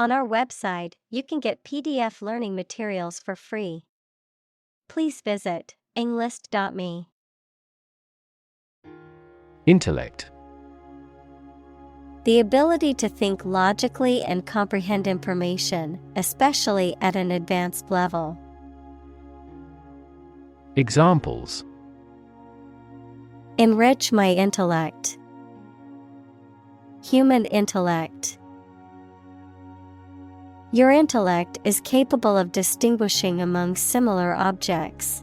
On our website, you can get PDF learning materials for free. Please visit englist.me. Intellect. The ability to think logically and comprehend information, especially at an advanced level. Examples: Enrich my intellect. Human intellect. Your intellect is capable of distinguishing among similar objects.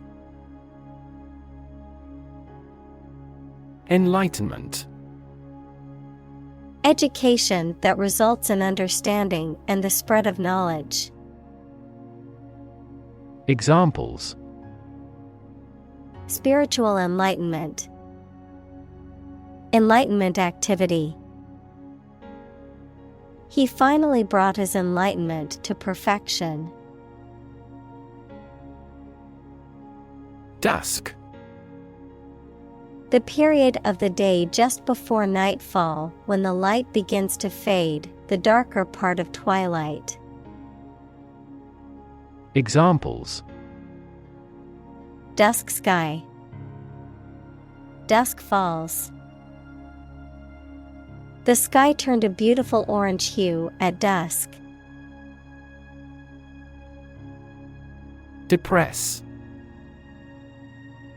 Enlightenment. Education that results in understanding and the spread of knowledge. Examples: Spiritual enlightenment. Enlightenment activity. He finally brought his enlightenment to perfection. Dusk. The period of the day just before nightfall, when the light begins to fade, the darker part of twilight. Examples: Dusk sky. Dusk falls. The sky turned a beautiful orange hue at dusk. Depress.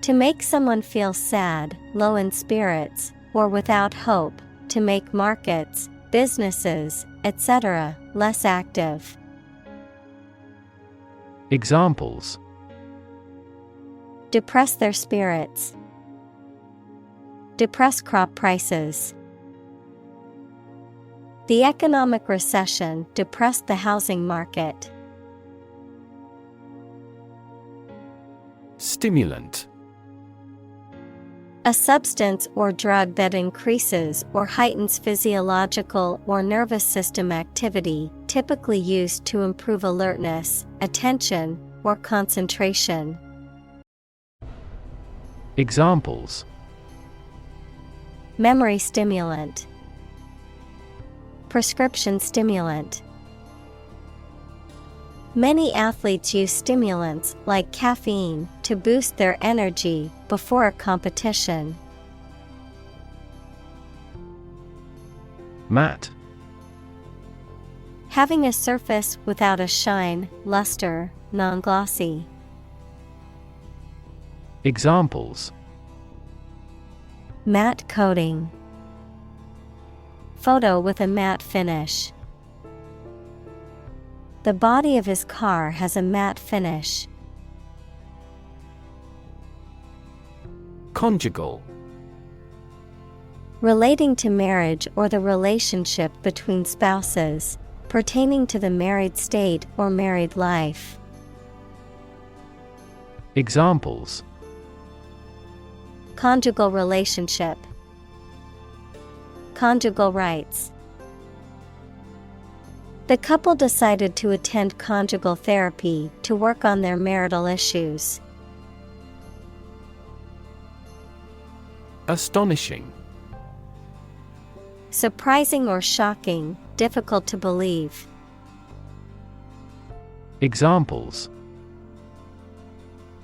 To make someone feel sad, low in spirits, or without hope, to make markets, businesses, etc., less active. Examples: Depress their spirits. Depress crop prices. The economic recession depressed the housing market. Stimulant. A substance or drug that increases or heightens physiological or nervous system activity, typically used to improve alertness, attention, or concentration. Examples: Memory stimulant. Prescription stimulant. Many athletes use stimulants like caffeine to boost their energy before a competition. Matte. Having a surface without a shine, luster, non-glossy. Examples: Matte coating. Photo with a matte finish. The body of his car has a matte finish. Conjugal. Relating to marriage or the relationship between spouses, pertaining to the married state or married life. Examples: Conjugal relationship. Conjugal rights. The couple decided to attend conjugal therapy to work on their marital issues. Astonishing. Surprising or shocking, difficult to believe. Examples: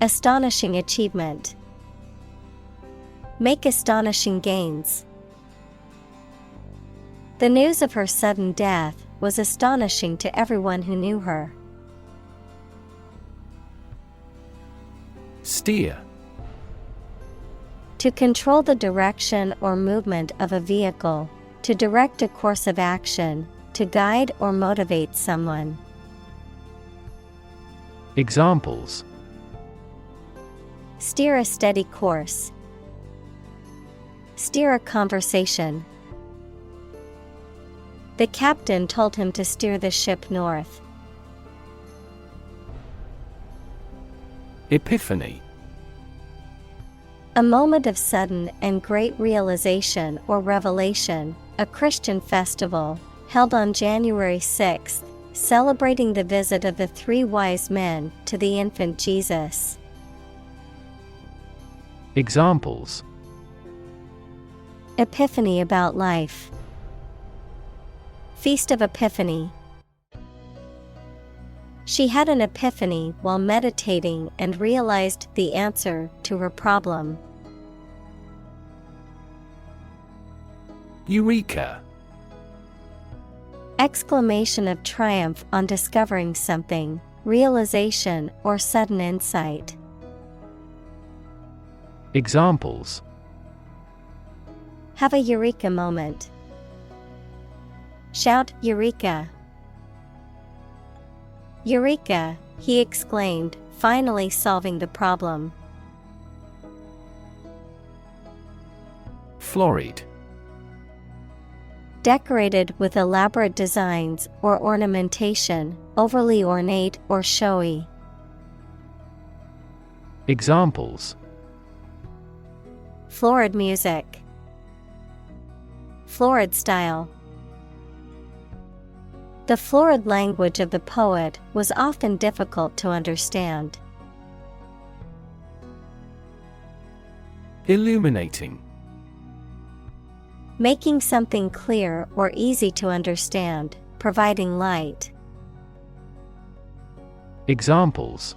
Astonishing achievement. Make astonishing gains. The news of her sudden death was astonishing to everyone who knew her. Steer. To control the direction or movement of a vehicle, to direct a course of action, to guide or motivate someone. Examples: Steer a steady course. Steer a conversation. The captain told him to steer the ship north. Epiphany. A moment of sudden and great realization or revelation, a Christian festival, held on January 6th, celebrating the visit of the three wise men to the infant Jesus. Examples: Epiphany about life. Feast of Epiphany. She had an epiphany while meditating and realized the answer to her problem. Eureka! Exclamation of triumph on discovering something, realization or sudden insight. Examples: Have a eureka moment. Shout Eureka! Eureka! He exclaimed, finally solving the problem. Florid. Decorated with elaborate designs or ornamentation, overly ornate or showy. Examples: Florid music. Florid style. The florid language of the poet was often difficult to understand. Illuminating. Making something clear or easy to understand, providing light. Examples: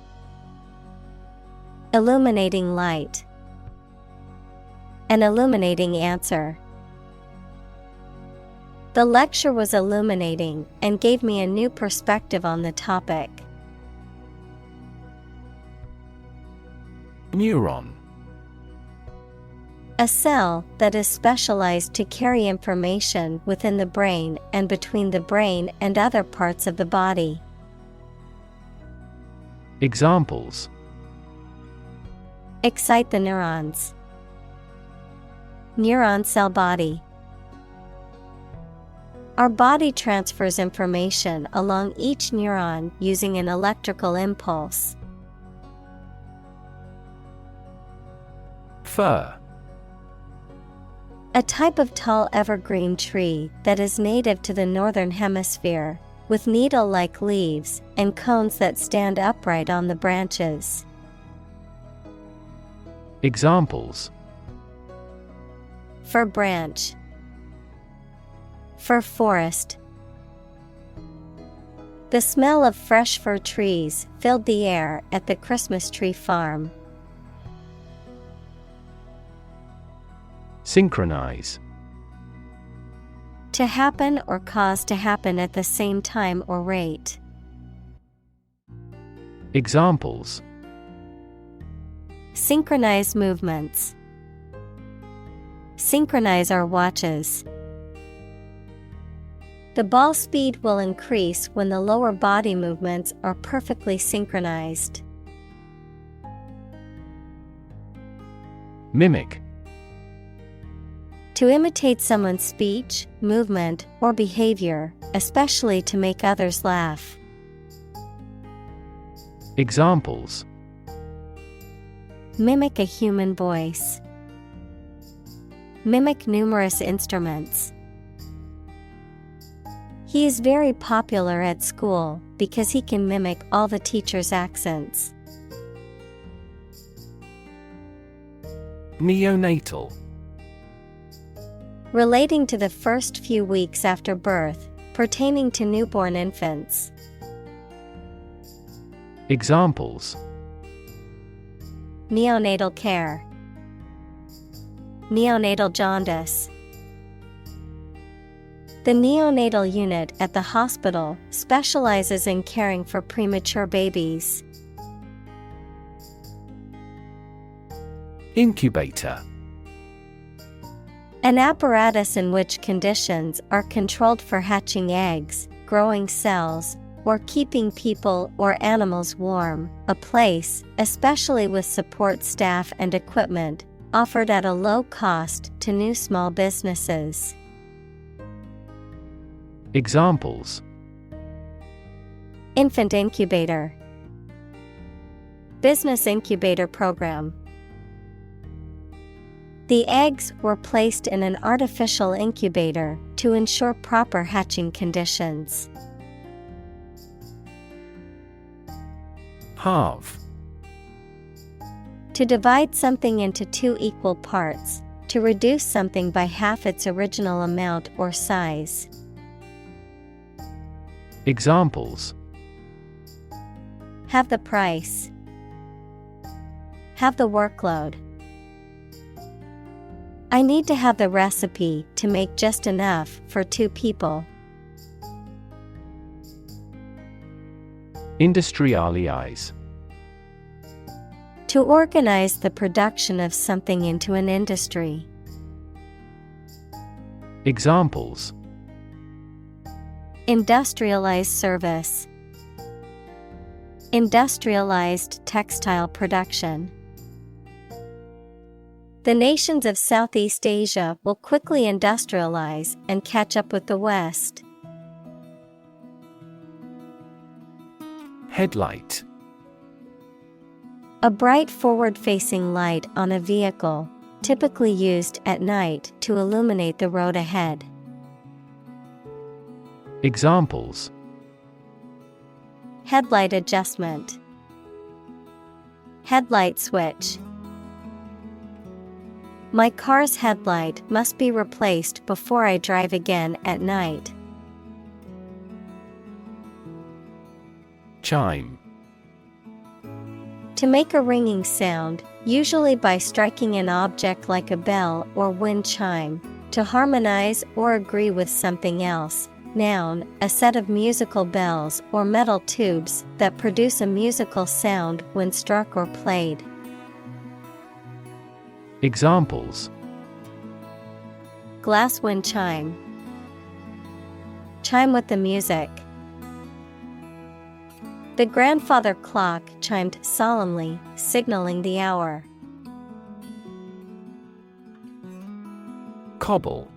Illuminating light. An illuminating answer. The lecture was illuminating and gave me a new perspective on the topic. Neuron. A cell that is specialized to carry information within the brain and between the brain and other parts of the body. Examples: Excite the neurons. Neuron cell body. Our body transfers information along each neuron using an electrical impulse. Fir. A type of tall evergreen tree that is native to the northern hemisphere, with needle-like leaves and cones that stand upright on the branches. Examples: Fir branch. Fir forest. The smell of fresh fir trees filled the air at the Christmas tree farm. Synchronize. To happen or cause to happen at the same time or rate. Examples: Synchronize movements. Synchronize our watches. The ball speed will increase when the lower body movements are perfectly synchronized. Mimic. To imitate someone's speech, movement, or behavior, especially to make others laugh. Examples: Mimic a human voice. Mimic numerous instruments. He is very popular at school because he can mimic all the teachers' accents. Neonatal. Relating to the first few weeks after birth, pertaining to newborn infants. Examples: Neonatal care. Neonatal jaundice. The neonatal unit at the hospital specializes in caring for premature babies. Incubator. An apparatus in which conditions are controlled for hatching eggs, growing cells, or keeping people or animals warm. A place, especially with support staff and equipment, offered at a low cost to new small businesses. Examples: Infant incubator. Business incubator program. The eggs were placed in an artificial incubator to ensure proper hatching conditions. Halve. To divide something into two equal parts, to reduce something by half its original amount or size. Examples: Have the price. Have the workload. I need to have the recipe to make just enough for 2 people. Industrialize. To organize the production of something into an industry. Examples: Industrialized service. Industrialized textile production. The nations of Southeast Asia will quickly industrialize and catch up with the West. Headlight. A bright forward-facing light on a vehicle, typically used at night to illuminate the road ahead. Examples: Headlight adjustment. Headlight switch. My car's headlight must be replaced before I drive again at night. Chime. To make a ringing sound, usually by striking an object like a bell or wind chime, to harmonize or agree with something else. Noun, a set of musical bells or metal tubes that produce a musical sound when struck or played. Examples: Glass wind chime. Chime with the music. The grandfather clock chimed solemnly, signaling the hour. Cobble.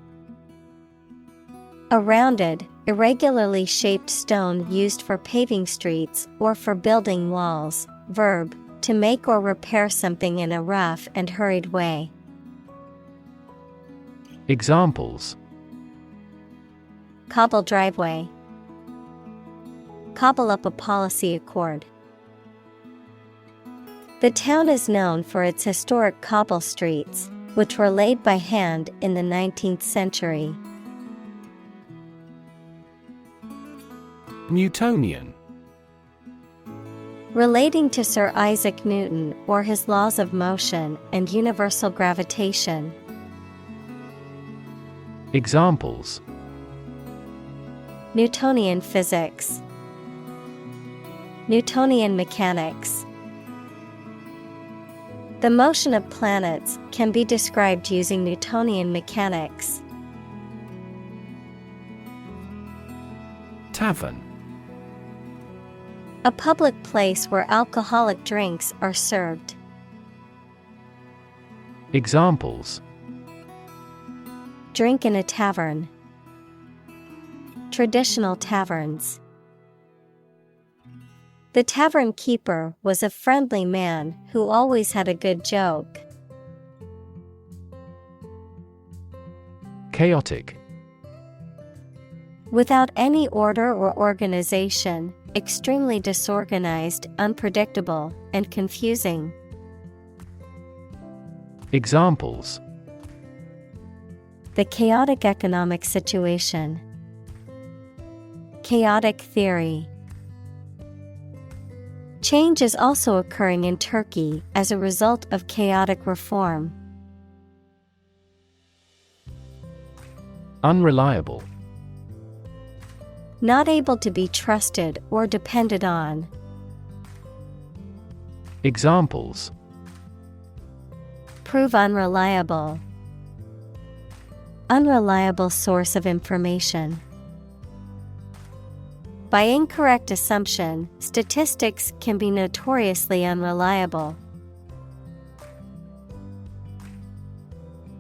A rounded, irregularly shaped stone used for paving streets or for building walls. Verb, to make or repair something in a rough and hurried way. Examples: Cobble driveway. Cobble up a policy accord. The town is known for its historic cobble streets, which were laid by hand in the 19th century. Newtonian. Relating to Sir Isaac Newton or his laws of motion and universal gravitation. Examples: Newtonian physics. Newtonian mechanics. The motion of planets can be described using Newtonian mechanics. Tavern. A public place where alcoholic drinks are served. Examples: Drink in a tavern. Traditional taverns. The tavern keeper was a friendly man who always had a good joke. Chaotic. Without any order or organization, extremely disorganized, unpredictable, and confusing. Examples: The chaotic economic situation. Chaotic theory. Change is also occurring in Turkey as a result of chaotic reform. Unreliable. Not able to be trusted or depended on. Examples: Prove unreliable. Unreliable source of information. By incorrect assumption, statistics can be notoriously unreliable.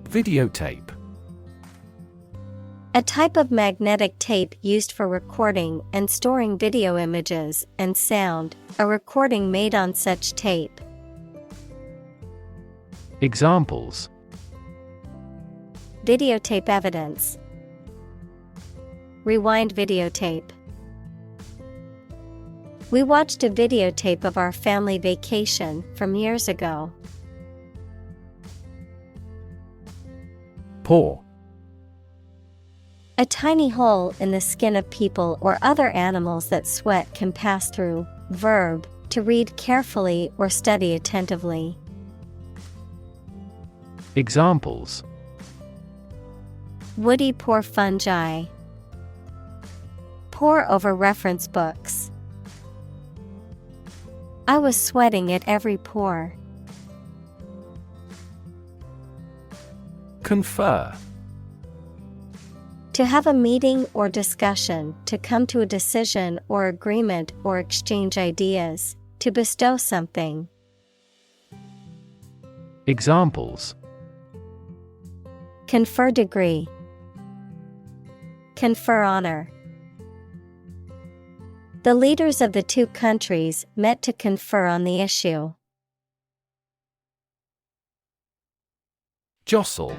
Videotape. A type of magnetic tape used for recording and storing video images and sound, a recording made on such tape. Examples: Videotape evidence. Rewind videotape. We watched a videotape of our family vacation from years ago. Pore. A tiny hole in the skin of people or other animals that sweat can pass through. Verb, to read carefully or study attentively. Examples: Woody pore fungi. Pore over reference books. I was sweating at every pore. Confer. To have a meeting or discussion, to come to a decision or agreement or exchange ideas, to bestow something. Examples: Confer degree. Confer honor. The leaders of the two countries met to confer on the issue. Jostle.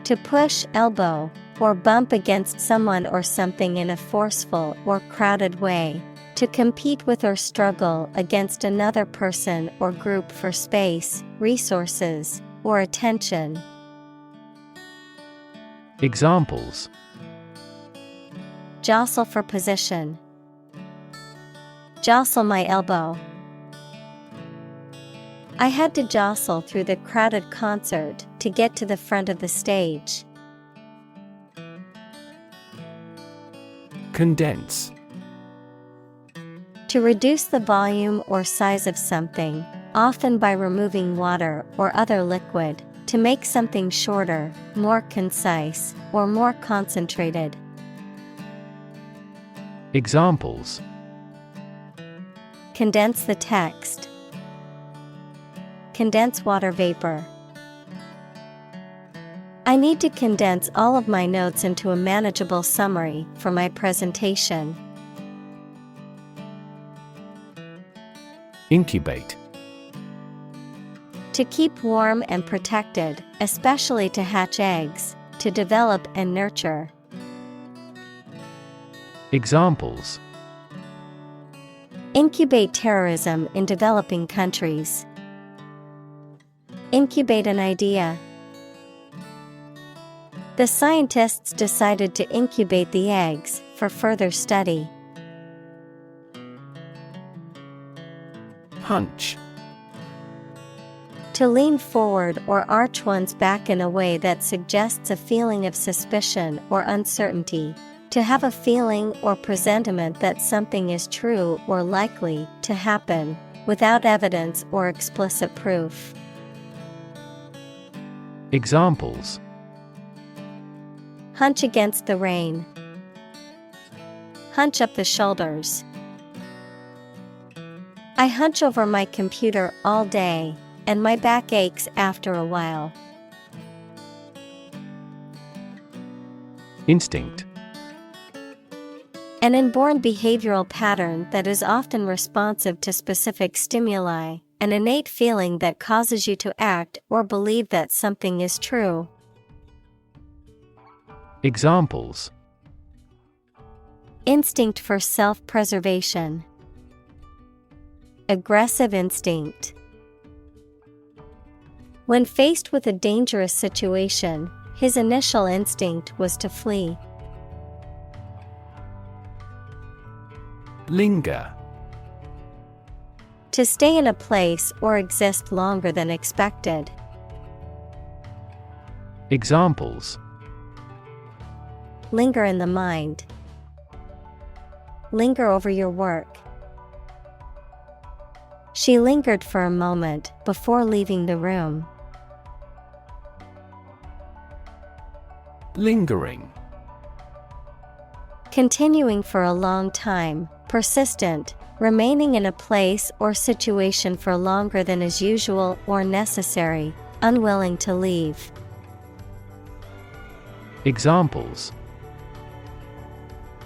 To push, elbow, or bump against someone or something in a forceful or crowded way. To compete with or struggle against another person or group for space, resources, or attention. Examples: Jostle for position. Jostle my elbow. I had to jostle through the crowded concert to get to the front of the stage. Condense. To reduce the volume or size of something, often by removing water or other liquid, to make something shorter, more concise, or more concentrated. Examples: Condense the text. Condense water vapor. I need to condense all of my notes into a manageable summary for my presentation. Incubate. To keep warm and protected, especially to hatch eggs, to develop and nurture. Examples: Incubate terrorism in developing countries. Incubate an idea. The scientists decided to incubate the eggs for further study. Hunch. To lean forward or arch one's back in a way that suggests a feeling of suspicion or uncertainty. To have a feeling or presentiment that something is true or likely to happen, without evidence or explicit proof. Examples: Hunch against the rain. Hunch up the shoulders. I hunch over my computer all day, and my back aches after a while. Instinct. An inborn behavioral pattern that is often responsive to specific stimuli, an innate feeling that causes you to act or believe that something is true. Examples: Instinct for self-preservation. Aggressive instinct. When faced with a dangerous situation, his initial instinct was to flee. Linger. To stay in a place or exist longer than expected. Examples: Linger in the mind. Linger over your work. She lingered for a moment before leaving the room. Lingering. Continuing for a long time, persistent, remaining in a place or situation for longer than is usual or necessary, unwilling to leave. Examples: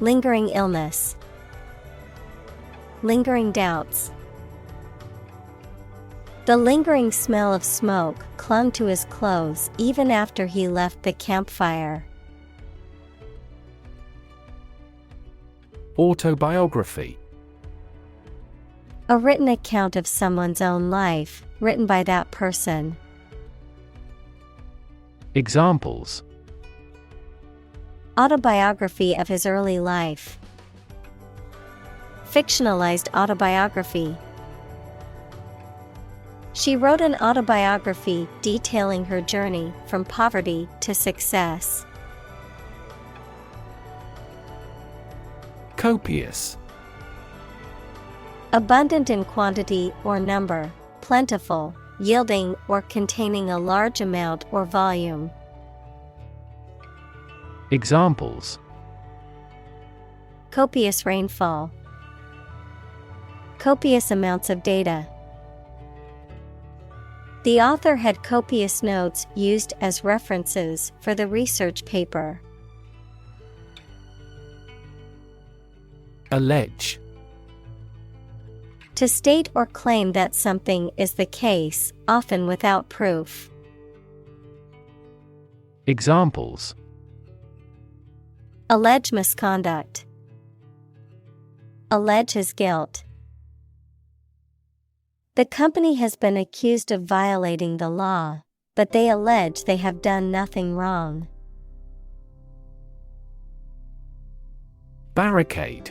Lingering illness. Lingering doubts. The lingering smell of smoke clung to his clothes even after he left the campfire. Autobiography. A written account of someone's own life, written by that person. Examples: Autobiography of his early life. fictionalized autobiography. She wrote an autobiography detailing her journey from poverty to success. Copious. Abundant in quantity or number, plentiful, yielding or containing a large amount or volume. Examples: Copious rainfall. Copious amounts of data. The author had copious notes used as references for the research paper. Allege. To state or claim that something is the case, often without proof. Examples: Allege misconduct. Allege his guilt. The company has been accused of violating the law, but they allege they have done nothing wrong. Barricade.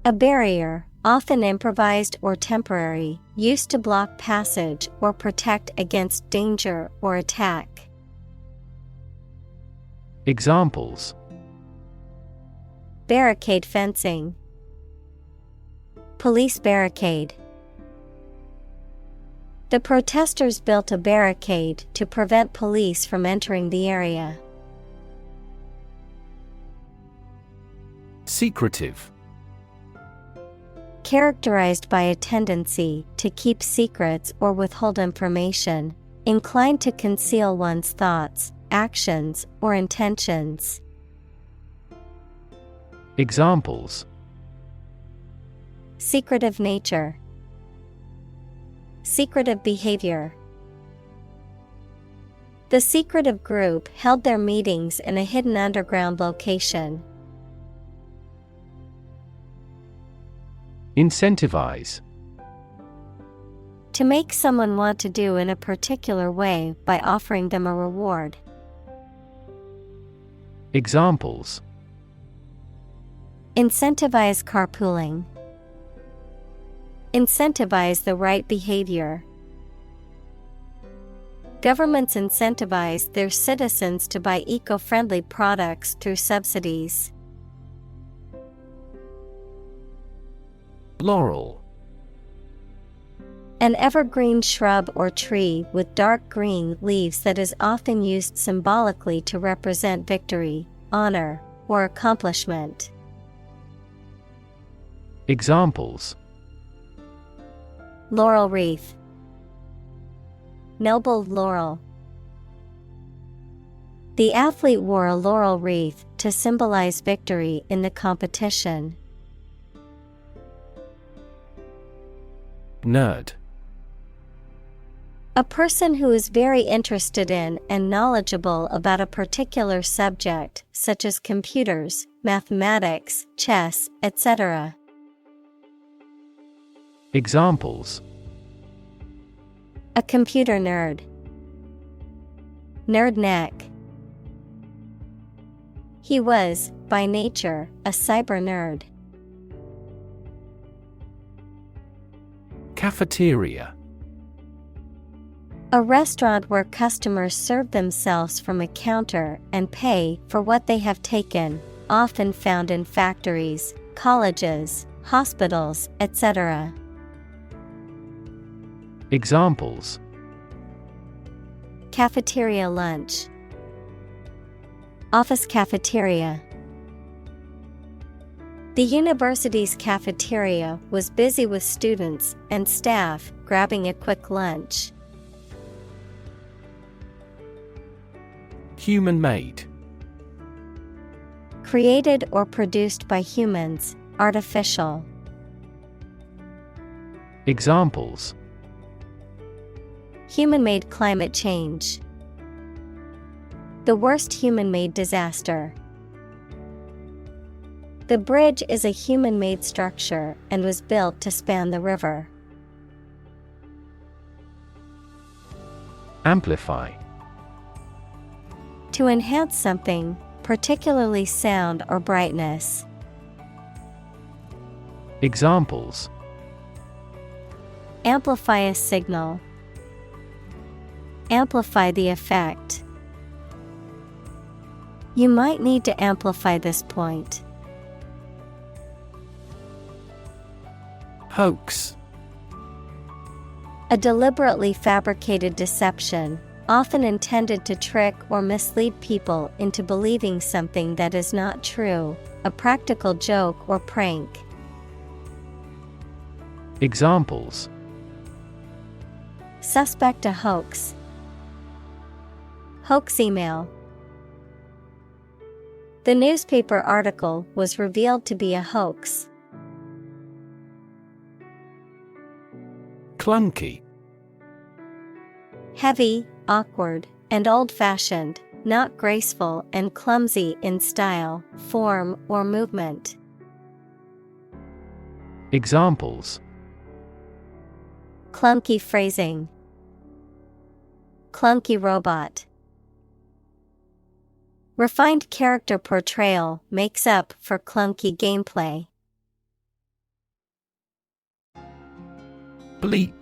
A barrier, often improvised or temporary, used to block passage or protect against danger or attack. Examples: Barricade fencing. Police barricade. The protesters built a barricade to prevent police from entering the area. Secretive. Characterized by a tendency to keep secrets or withhold information, inclined to conceal one's thoughts, actions, or intentions. Examples: Secretive nature. Secretive behavior. The secretive group held their meetings in a hidden underground location. Incentivize. To make someone want to do in a particular way by offering them a reward. Examples: Incentivize carpooling. Incentivize the right behavior. Governments incentivize their citizens to buy eco-friendly products through subsidies. Laurel. An evergreen shrub or tree with dark green leaves that is often used symbolically to represent victory, honor, or accomplishment. Examples: Laurel wreath. Noble laurel. The athlete wore a laurel wreath to symbolize victory in the competition. Nerd. A person who is very interested in and knowledgeable about a particular subject, such as computers, mathematics, chess, etc. Examples: A computer nerd. Nerd neck. He was, by nature, a cyber nerd. Cafeteria. A restaurant where customers serve themselves from a counter and pay for what they have taken, often found in factories, colleges, hospitals, etc. Examples: Cafeteria lunch. Office cafeteria. The university's cafeteria was busy with students and staff grabbing a quick lunch. Human-made. Created or produced by humans, artificial. Examples: Human-made climate change. The worst human-made disaster. The bridge is a human-made structure and was built to span the river. Amplify. To enhance something, particularly sound or brightness. Examples: amplify a signal, amplify the effect. You might need to amplify this point. Hoax. A deliberately fabricated deception, often intended to trick or mislead people into believing something that is not true, a practical joke or prank. Examples: suspect a hoax, hoax email. The newspaper article was revealed to be a hoax. Clunky. Heavy, awkward, and old-fashioned, not graceful and clumsy in style, form, or movement. Examples: clunky phrasing, clunky robot. Refined character portrayal makes up for clunky gameplay. Bleep.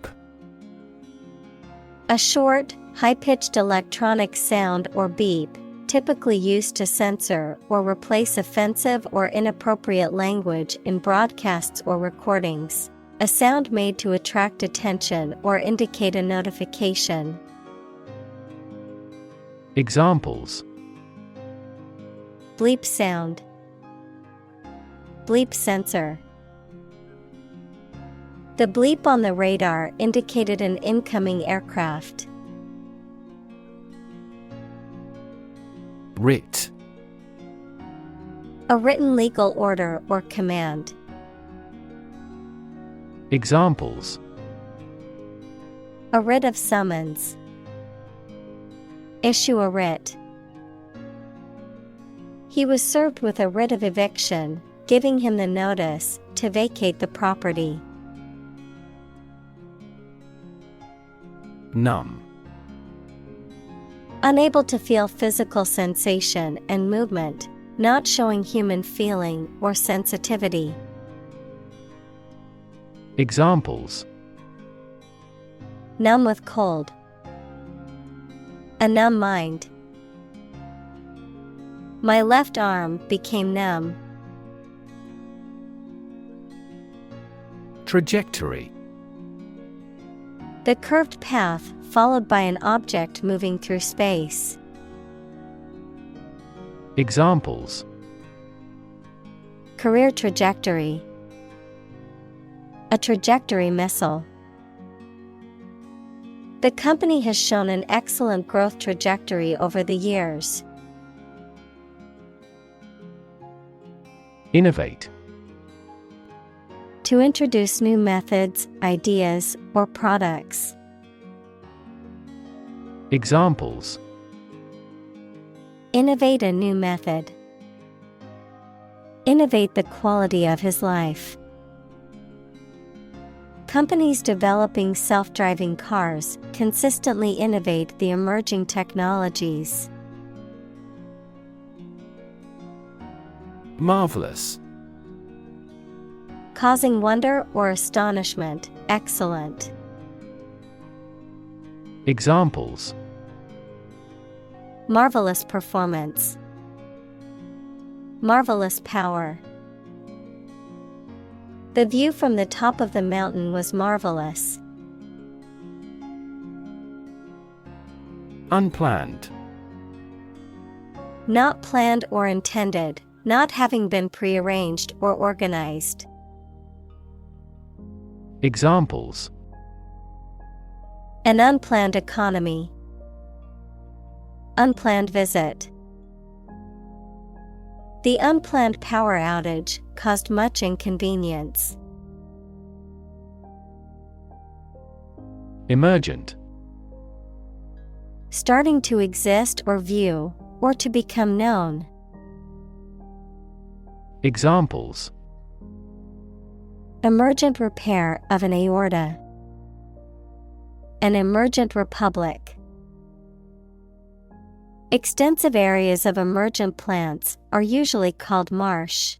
A short, high-pitched electronic sound or beep, typically used to censor or replace offensive or inappropriate language in broadcasts or recordings. A sound made to attract attention or indicate a notification. Examples: bleep sound, bleep sensor. The bleep on the radar indicated an incoming aircraft. Writ. A written legal order or command. Examples: a writ of summons, issue a writ. He was served with a writ of eviction, giving him the notice to vacate the property. Numb. Unable to feel physical sensation and movement, not showing human feeling or sensitivity. Examples: numb with cold, a numb mind. My left arm became numb. Trajectory. The curved path followed by an object moving through space. Examples: career trajectory, a trajectory missile. The company has shown an excellent growth trajectory over the years. Innovate. To introduce new methods, ideas, or products. Examples: innovate a new method. Innovate the quality of his life. Companies developing self-driving cars consistently innovate the emerging technologies. Marvelous. Causing wonder or astonishment, excellent. Examples: marvelous performance, marvelous power. The view from the top of the mountain was marvelous. Unplanned. Not planned or intended, not having been prearranged or organized. Examples: an unplanned economy, unplanned visit. The unplanned power outage caused much inconvenience. Emergent. Starting to exist or view, or to become known. Examples: emergent repair of an aorta, an emergent republic. Extensive areas of emergent plants are usually called marsh.